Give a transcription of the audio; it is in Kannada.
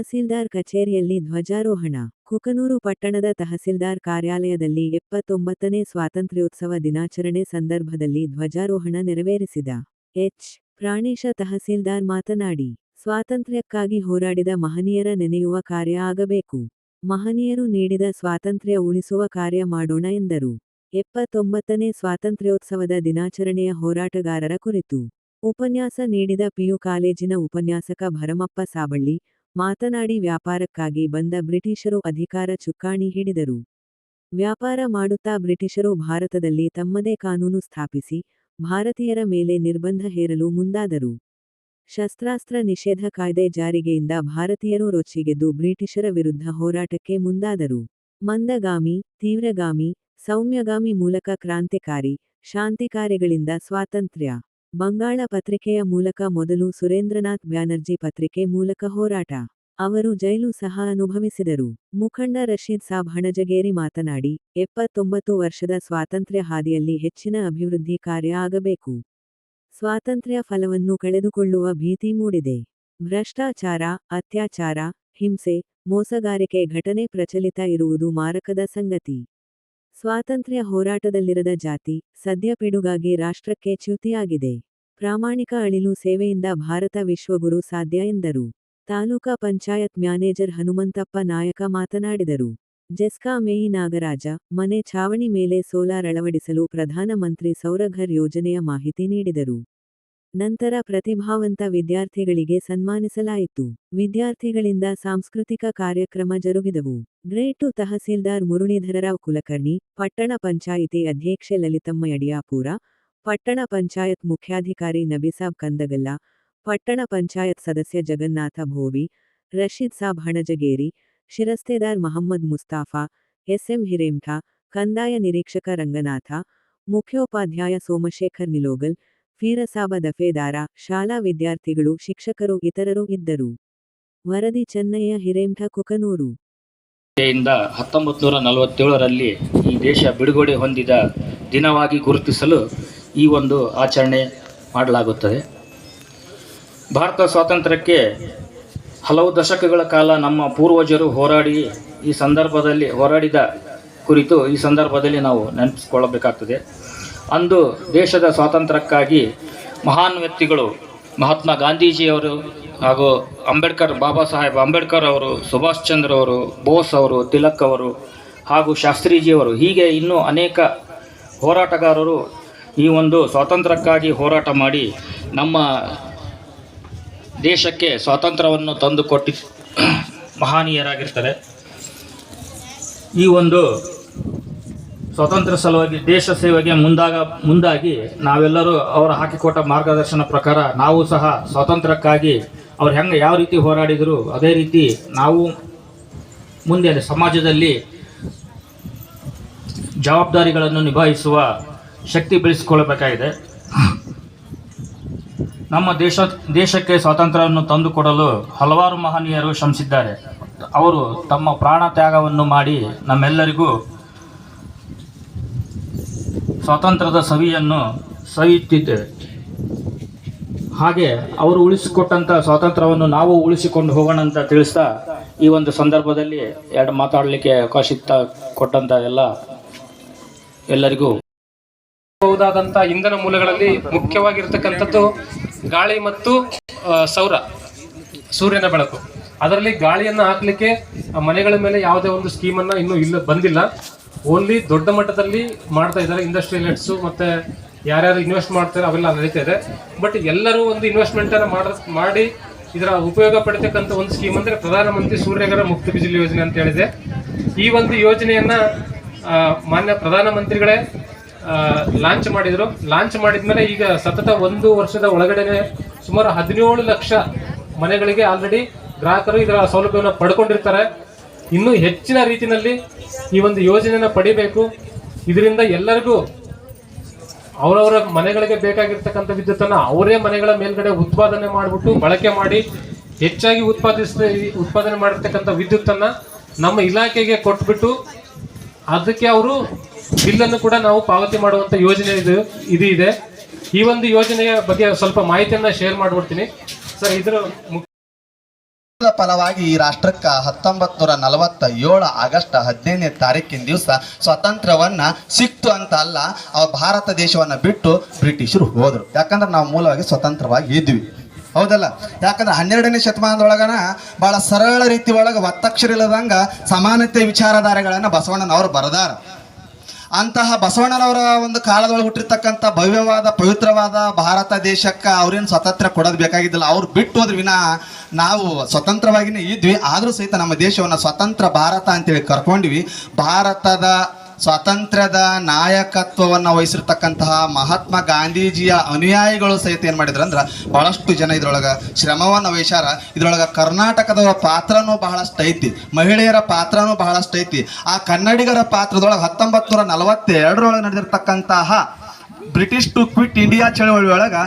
ತಹಸೀಲ್ದಾರ್ ಕಚೇರಿಯಲ್ಲಿ ಧ್ವಜಾರೋಹಣ. ಕುಕನೂರು ಪಟ್ಟಣದ ತಹಸೀಲ್ದಾರ್ ಕಾರ್ಯಾಲಯದಲ್ಲಿ 79ನೇ ಸ್ವಾತಂತ್ರ್ಯೋತ್ಸವ ದಿನಾಚರಣೆ ಸಂದರ್ಭದಲ್ಲಿ ಧ್ವಜಾರೋಹಣ ನೆರವೇರಿಸಿದ ಎಚ್. ಪ್ರಾಣೇಶ ತಹಸೀಲ್ದಾರ್ ಮಾತನಾಡಿ, ಸ್ವಾತಂತ್ರ್ಯಕ್ಕಾಗಿ ಹೋರಾಡಿದ ಮಹನೀಯರ ನೆನೆಯುವ ಕಾರ್ಯ ಆಗಬೇಕು. ಮಹನೀಯರು ನೀಡಿದ ಸ್ವಾತಂತ್ರ್ಯ ಉಳಿಸುವ ಕಾರ್ಯ ಮಾಡೋಣ ಎಂದರು. 79ನೇ ಸ್ವಾತಂತ್ರ್ಯೋತ್ಸವದ ದಿನಾಚರಣೆಯ ಹೋರಾಟಗಾರರ ಕುರಿತು ಉಪನ್ಯಾಸ ನೀಡಿದ ಪಿಯು ಕಾಲೇಜಿನ ಉಪನ್ಯಾಸಕ ಭರಮಪ್ಪ ಸಾಬಳ್ಳಿ ಮಾತನಾಡಿ, ವ್ಯಾಪಾರಕ್ಕಾಗಿ ಬಂದ ಬ್ರಿಟಿಷರು ಅಧಿಕಾರ ಚುಕ್ಕಾಣಿ ಹಿಡಿದರು. ವ್ಯಾಪಾರ ಮಾಡುತ್ತಾ ಬ್ರಿಟಿಷರು ಭಾರತದಲ್ಲಿ ತಮ್ಮದೇ ಕಾನೂನು ಸ್ಥಾಪಿಸಿ ಭಾರತೀಯರ ಮೇಲೆ ನಿರ್ಬಂಧ ಹೇರಲು ಮುಂದಾದರು. ಶಸ್ತ್ರಾಸ್ತ್ರ ನಿಷೇಧ ಕಾಯ್ದೆ ಜಾರಿಗೆಯಿಂದ ಭಾರತೀಯರು ರೊಚ್ಚಿಗೆದ್ದು ಬ್ರಿಟಿಷರ ವಿರುದ್ಧ ಹೋರಾಟಕ್ಕೆ ಮುಂದಾದರು. ಮಂದಗಾಮಿ, ತೀವ್ರಗಾಮಿ, ಸೌಮ್ಯಗಾಮಿ ಮೂಲಕ ಕ್ರಾಂತಿಕಾರಿ, ಶಾಂತಿಕಾರಿಗಳಿಂದ ಸ್ವಾತಂತ್ರ್ಯ. ಬಂಗಾಳ ಪತ್ರಿಕೆಯ ಮೂಲಕ ಮೊದಲು ಸುರೇಂದ್ರನಾಥ್ ಬ್ಯಾನರ್ಜಿ ಪತ್ರಿಕೆ ಮೂಲಕ ಹೋರಾಟ. ಅವರು ಜೈಲು ಸಹ ಅನುಭವಿಸಿದರು. ಮುಖಂಡ ರಶೀದ್ ಸಾಬ್ ಹಣಜಗೇರಿ ಮಾತನಾಡಿ, 79 ವರ್ಷದ ಸ್ವಾತಂತ್ರ್ಯ ಹಾದಿಯಲ್ಲಿ ಹೆಚ್ಚಿನ ಅಭಿವೃದ್ಧಿ ಕಾರ್ಯ ಆಗಬೇಕು. ಸ್ವಾತಂತ್ರ್ಯ ಫಲವನ್ನು ಕಳೆದುಕೊಳ್ಳುವ ಭೀತಿ ಮೂಡಿದೆ. ಭ್ರಷ್ಟಾಚಾರ, ಅತ್ಯಾಚಾರ, ಹಿಂಸೆ, ಮೋಸಗಾರಿಕೆ ಘಟನೆ ಪ್ರಚಲಿತ ಇರುವುದು ಮಾರಕದ ಸಂಗತಿ. ಸ್ವಾತಂತ್ರ್ಯ ಹೋರಾಟದಲ್ಲಿರದ ಜಾತಿ ಸದ್ಯ ಪಿಡುಗಾಗಿ ರಾಷ್ಟ್ರಕ್ಕೆ ಚ್ಯುತಿಯಾಗಿದೆ. ಪ್ರಾಮಾಣಿಕ ಅಳಿಲು ಸೇವೆಯಿಂದ ಭಾರತ ವಿಶ್ವಗುರು ಸಾಧ್ಯ ಎಂದರು. ತಾಲೂಕಾ ಪಂಚಾಯತ್ ಮ್ಯಾನೇಜರ್ ಹನುಮಂತಪ್ಪ ನಾಯಕ ಮಾತನಾಡಿದರು. ಜೆಸ್ಕಾಂ ಎಇ ನಾಗರಾಜ, ಮನೆ ಛಾವಣಿ ಮೇಲೆ ಸೋಲಾರ್ ಅಳವಡಿಸಲು ಪ್ರಧಾನಮಂತ್ರಿ ಸೌರಘರ್ ಯೋಜನೆಯ ಮಾಹಿತಿ ನೀಡಿದರು. ನಂತರ ಪ್ರತಿಭಾವಂತ ವಿದ್ಯಾರ್ಥಿಗಳಿಗೆ ಸನ್ಮಾನಿಸಲಾಯಿತು. ವಿದ್ಯಾರ್ಥಿಗಳಿಂದ ಸಾಂಸ್ಕೃತಿಕ ಕಾರ್ಯಕ್ರಮ ಜರುಗಿದವು. ಗ್ರೇಡ್ 2 ತಹಸೀಲ್ದಾರ್ ಮುರಳೀಧರರಾವ್ ಕುಲಕರ್ಣಿ, ಪಟ್ಟಣ ಪಂಚಾಯಿತಿ ಅಧ್ಯಕ್ಷೆ ಲಲಿತಮ್ಮ ಯಡಿಯಾಪುರ, ಪಟ್ಟಣ ಪಂಚಾಯತ್ ಮುಖ್ಯಾಧಿಕಾರಿ ನಬಿಸಾಬ್ ಕಂದಗಲ್ಲ, ಪಟ್ಟಣ ಪಂಚಾಯತ್ ಸದಸ್ಯ ಜಗನ್ನಾಥ ಭೋವಿ, ರಶೀದ್ ಸಾಬ್ ಹಣಜಗೇರಿ, ಶಿರಸ್ತೇದಾರ್ ಮಹಮ್ಮದ್ ಮುಸ್ತಾಫಾ, ಎಸ್ಎಂ ಹಿರೇಮಠ, ಕಂದಾಯ ನಿರೀಕ್ಷಕ ರಂಗನಾಥ, ಮುಖ್ಯೋಪಾಧ್ಯಾಯ ಸೋಮಶೇಖರ್ ನಿಲೋಗಲ್, ಫೀರಸಾಬ ದಫೇದಾರ, ಶಾಲಾ ವಿದ್ಯಾರ್ಥಿಗಳು, ಶಿಕ್ಷಕರು ಇತರರು ಇದ್ದರು. ವರದಿ ಚೆನ್ನಯ್ಯ ಹಿರೇಮಠ, ಕುಕನೂರು. 1947ರಲ್ಲಿ ಈ ದೇಶ ಬಿಡುಗಡೆ ಹೊಂದಿದ ದಿನವಾಗಿ ಗುರುತಿಸಲು ಈ ಒಂದು ಆಚರಣೆ ಮಾಡಲಾಗುತ್ತದೆ. ಭಾರತ ಸ್ವಾತಂತ್ರ್ಯಕ್ಕೆ ಹಲವು ದಶಕಗಳ ಕಾಲ ನಮ್ಮ ಪೂರ್ವಜರು ಹೋರಾಡಿದ ಕುರಿತು ಈ ಸಂದರ್ಭದಲ್ಲಿ ನಾವು ನೆನಪಿಸಿಕೊಳ್ಳಬೇಕಾಗ್ತದೆ. ಅಂದು ದೇಶದ ಸ್ವಾತಂತ್ರ್ಯಕ್ಕಾಗಿ ಮಹಾನ್ ವ್ಯಕ್ತಿಗಳು ಮಹಾತ್ಮ ಗಾಂಧೀಜಿಯವರು ಹಾಗೂ ಬಾಬಾ ಸಾಹೇಬ್ ಅಂಬೇಡ್ಕರ್ ಅವರು, ಸುಭಾಷ್ ಚಂದ್ರ ಅವರು, ಬೋಸ್ ಅವರು, ತಿಲಕ್ ಅವರು ಹಾಗೂ ಶಾಸ್ತ್ರೀಜಿಯವರು, ಹೀಗೆ ಇನ್ನೂ ಅನೇಕ ಹೋರಾಟಗಾರರು ಈ ಒಂದು ಸ್ವಾತಂತ್ರ್ಯಕ್ಕಾಗಿ ಹೋರಾಟ ಮಾಡಿ ನಮ್ಮ ದೇಶಕ್ಕೆ ಸ್ವಾತಂತ್ರ್ಯವನ್ನು ತಂದುಕೊಟ್ಟಿ ಮಹನೀಯರಾಗಿರ್ತಾರೆ. ಈ ಒಂದು ಸ್ವಾತಂತ್ರ್ಯ ಸಲುವಾಗಿ ದೇಶ ಸೇವೆಗೆ ಮುಂದಾಗಿ ನಾವೆಲ್ಲರೂ ಅವರು ಹಾಕಿಕೊಟ್ಟ ಮಾರ್ಗದರ್ಶನ ಪ್ರಕಾರ ನಾವು ಸಹ ಸ್ವಾತಂತ್ರ್ಯಕ್ಕಾಗಿ ಅವ್ರು ಯಾವ ರೀತಿ ಹೋರಾಡಿದರು ಅದೇ ರೀತಿ ನಾವು ಮುಂದೆ ಸಮಾಜದಲ್ಲಿ ಜವಾಬ್ದಾರಿಗಳನ್ನು ನಿಭಾಯಿಸುವ ಶಕ್ತಿ ಬೆಳೆಸಿಕೊಳ್ಳಬೇಕಾಗಿದೆ. ನಮ್ಮ ದೇಶಕ್ಕೆ ಸ್ವಾತಂತ್ರ್ಯವನ್ನು ತಂದುಕೊಡಲು ಹಲವಾರು ಮಹನೀಯರು ಶ್ರಮಿಸಿದ್ದಾರೆ. ಅವರು ತಮ್ಮ ಪ್ರಾಣ ತ್ಯಾಗವನ್ನು ಮಾಡಿ ನಮ್ಮೆಲ್ಲರಿಗೂ ಸ್ವಾತಂತ್ರ್ಯದ ಸವಿಯನ್ನು ಸವಿಯುತ್ತಿದ್ದೇವೆ. ಹಾಗೆ ಅವರು ಉಳಿಸಿಕೊಟ್ಟಂಥ ಸ್ವಾತಂತ್ರ್ಯವನ್ನು ನಾವು ಉಳಿಸಿಕೊಂಡು ಹೋಗೋಣ ಅಂತ ತಿಳಿಸ್ತಾ ಈ ಒಂದು ಸಂದರ್ಭದಲ್ಲಿ ಮಾತಾಡಲಿಕ್ಕೆ ಅವಕಾಶ ಕೊಟ್ಟಂಥ ಎಲ್ಲರಿಗೂ ಬಹುದಾದಂಥ ಇಂಧನ ಮೂಲಗಳಲ್ಲಿ ಮುಖ್ಯವಾಗಿರ್ತಕ್ಕಂಥದ್ದು ಗಾಳಿ ಮತ್ತು ಸೂರ್ಯನ ಬೆಳಕು. ಅದರಲ್ಲಿ ಗಾಳಿಯನ್ನು ಹಾಕಲಿಕ್ಕೆ ಮನೆಗಳ ಮೇಲೆ ಯಾವುದೇ ಒಂದು ಸ್ಕೀಮನ್ನು ಇನ್ನೂ ಬಂದಿಲ್ಲ. ಓನ್ಲಿ ದೊಡ್ಡ ಮಟ್ಟದಲ್ಲಿ ಮಾಡ್ತಾ ಇದ್ದಾರೆ. ಇಂಡಸ್ಟ್ರಿಯಲ್ ಹೆಡ್ಸು ಮತ್ತು ಯಾರ್ಯಾರು ಇನ್ವೆಸ್ಟ್ ಮಾಡ್ತಾರೆ ಅವೆಲ್ಲ ನಡೀತಾ ಇದೆ. ಬಟ್ ಎಲ್ಲರೂ ಒಂದು ಇನ್ವೆಸ್ಟ್ಮೆಂಟನ್ನು ಮಾಡಿ ಇದರ ಉಪಯೋಗ ಪಡಿತಕ್ಕಂಥ ಒಂದು ಸ್ಕೀಮ್ ಅಂದರೆ ಪ್ರಧಾನಮಂತ್ರಿ ಸೂರ್ಯಘರ್ ಮುಫ್ತ್ ಬಿಜಿಲಿ ಯೋಜನೆ ಅಂತ ಹೇಳಿದೆ. ಈ ಒಂದು ಯೋಜನೆಯನ್ನು ಮಾನ್ಯ ಪ್ರಧಾನಮಂತ್ರಿಗಳೇ ಲಾಂಚ್ ಮಾಡಿದರು. ಲಾಂಚ್ ಮಾಡಿದ್ಮೇಲೆ ಈಗ ಸತತ 1 ವರ್ಷದ ಒಳಗಡೆ ಸುಮಾರು 17 ಲಕ್ಷ ಮನೆಗಳಿಗೆ ಆಲ್ರೆಡಿ ಗ್ರಾಹಕರು ಇದರ ಸೌಲಭ್ಯವನ್ನು ಪಡ್ಕೊಂಡಿರ್ತಾರೆ. ಇನ್ನೂ ಹೆಚ್ಚಿನ ರೀತಿಯಲ್ಲಿ ಈ ಒಂದು ಯೋಜನೆಯನ್ನು ಪಡಿಬೇಕು. ಇದರಿಂದ ಎಲ್ಲರಿಗೂ ಅವರವರ ಮನೆಗಳಿಗೆ ಬೇಕಾಗಿರ್ತಕ್ಕಂಥ ವಿದ್ಯುತ್ತನ್ನು ಅವರೇ ಮನೆಗಳ ಮೇಲ್ಗಡೆ ಉತ್ಪಾದನೆ ಮಾಡಿಬಿಟ್ಟು ಬಳಕೆ ಮಾಡಿ ಹೆಚ್ಚಾಗಿ ಉತ್ಪಾದನೆ ಮಾಡಿರ್ತಕ್ಕಂಥ ವಿದ್ಯುತ್ತನ್ನು ನಮ್ಮ ಇಲಾಖೆಗೆ ಕೊಟ್ಬಿಟ್ಟು ಅದಕ್ಕೆ ಅವರು ಬಿಲ್ಲನ್ನು ಕೂಡ ನಾವು ಪಾವತಿ ಮಾಡುವಂಥ ಯೋಜನೆ ಇದು ಇದೆ. ಈ ಒಂದು ಯೋಜನೆಯ ಬಗ್ಗೆ ಸ್ವಲ್ಪ ಮಾಹಿತಿಯನ್ನು ಶೇರ್ ಮಾಡಿಬಿಡ್ತೀನಿ ಸರ್. ಇದರ ಫಲವಾಗಿ ಈ ರಾಷ್ಟ್ರಕ್ಕೆ 1947 ಆಗಸ್ಟ್ 15ನೇ ತಾರೀಕಿನ ದಿವಸ ಸ್ವಾತಂತ್ರ್ಯವನ್ನ ಸಿಕ್ತು ಅಂತ ಅಲ್ಲ, ಭಾರತ ದೇಶವನ್ನ ಬಿಟ್ಟು ಬ್ರಿಟಿಷರು ಹೋದ್ರು. ಯಾಕಂದ್ರೆ ನಾವು ಮೂಲವಾಗಿ ಸ್ವತಂತ್ರವಾಗಿ ಇದ್ವಿ, ಹೌದಲ್ಲ? ಯಾಕಂದ್ರೆ 12ನೇ ಶತಮಾನದೊಳಗನ ಬಹಳ ಸರಳ ರೀತಿ ಒಳಗೆ ಒತ್ತಕ್ಷರ ಇಲ್ಲದಂಗ ಸಮಾನತೆ ವಿಚಾರಧಾರೆಗಳನ್ನ ಬಸವಣ್ಣನವರು ಬರೆದಾರ. ಅಂತಹ ಬಸವಣ್ಣನವರ ಒಂದು ಕಾಲದೊಳಗೆ ಹುಟ್ಟಿರ್ತಕ್ಕಂಥ ಭವ್ಯವಾದ ಪವಿತ್ರವಾದ ಭಾರತ ದೇಶಕ್ಕೆ ಅವ್ರೇನು ಸ್ವಾತಂತ್ರ್ಯ ಕೊಡೋದು ಬೇಕಾಗಿದ್ದಿಲ್ಲ. ಅವ್ರು ಬಿಟ್ಟು ಹೋದ್ರ ವಿನ ನಾವು ಸ್ವತಂತ್ರವಾಗಿನೇ ಇದ್ವಿ. ಆದರೂ ಸಹಿತ ನಮ್ಮ ದೇಶವನ್ನು ಸ್ವತಂತ್ರ ಭಾರತ ಅಂತೇಳಿ ಕರ್ಕೊಂಡ್ವಿ. ಭಾರತದ ಸ್ವಾತಂತ್ರ್ಯದ ನಾಯಕತ್ವವನ್ನು ವಹಿಸಿರ್ತಕ್ಕಂತಹ ಮಹಾತ್ಮ ಗಾಂಧೀಜಿಯ ಅನುಯಾಯಿಗಳು ಸಹಿತ ಏನು ಮಾಡಿದ್ರು ಅಂದ್ರೆ ಬಹಳಷ್ಟು ಜನ ಇದ್ರೊಳಗೆ ಶ್ರಮವನ್ನು ವಹಿಸ್ಯಾರ. ಇದ್ರೊಳಗೆ ಕರ್ನಾಟಕದ ಪಾತ್ರನೂ ಬಹಳಷ್ಟು ಐತಿ, ಮಹಿಳೆಯರ ಪಾತ್ರನೂ ಬಹಳಷ್ಟು ಐತಿ. ಆ ಕನ್ನಡಿಗರ ಪಾತ್ರದೊಳಗೆ 1942 ನಡೆದಿರ್ತಕ್ಕಂತಹ ಬ್ರಿಟಿಷ್ ಟು ಕ್ವಿಟ್ ಇಂಡಿಯಾ ಚಳವಳಿ ಒಳಗೆ